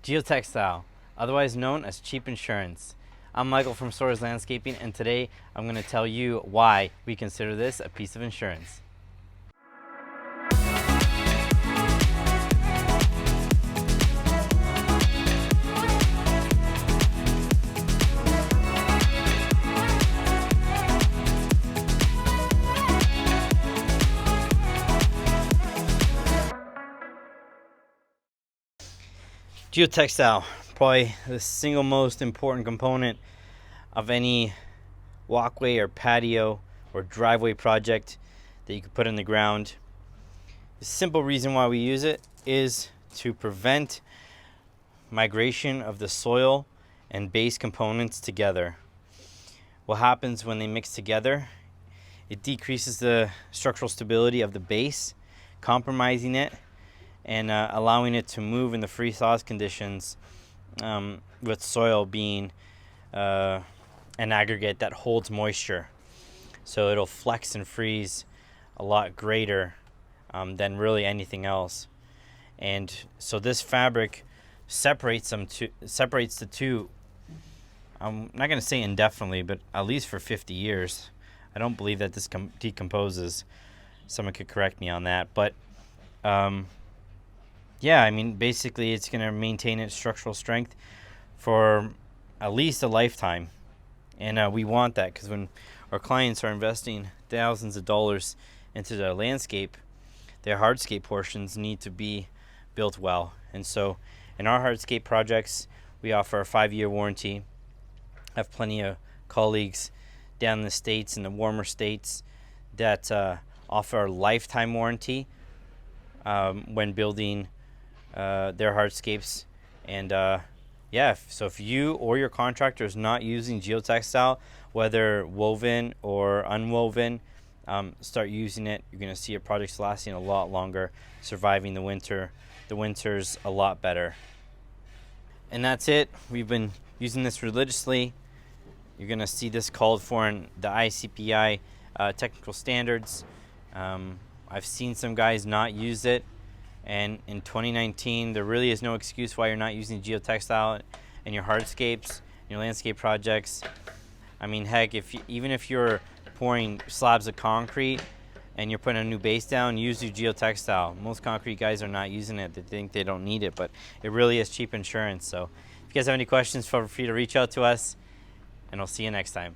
Geotextile, otherwise known as cheap insurance. I'm Michael from Soares Landscaping, and today I'm going to tell you why we consider this a piece of insurance. Geotextile, probably the single most important component of any walkway or patio or driveway project that you could put in the ground. The simple reason why we use it is to prevent migration of the soil and base components together. What happens when they mix together? It decreases the structural stability of the base, compromising it and allowing it to move in the freeze-thaw conditions, with soil being an aggregate that holds moisture. So it'll flex and freeze a lot greater than really anything else. And so this fabric separates the two. I'm not going to say indefinitely, but at least for 50 years. I don't believe that this decomposes. Someone could correct me on that, but yeah, I mean, basically it's going to maintain its structural strength for at least a lifetime. And we want that because when our clients are investing thousands of dollars into their landscape, their hardscape portions need to be built well. And so in our hardscape projects, we offer a 5-year warranty. I have plenty of colleagues down in the States, in the warmer states, that offer a lifetime warranty when building their hardscapes. And yeah, so if you or your contractor is not using Geotextile, whether woven or unwoven, start using it. You're going to see your projects lasting a lot longer, surviving the winters a lot better. And that's it. We've been using this religiously. You're going to see this called for in the ICPI technical standards. I've seen some guys not use it. And in 2019, there really is no excuse why you're not using Geotextile in your hardscapes, your landscape projects. I mean, heck, even if you're pouring slabs of concrete and you're putting a new base down, use your Geotextile. Most concrete guys are not using it. They think they don't need it, but it really is cheap insurance. So if you guys have any questions, feel free to reach out to us, and I'll see you next time.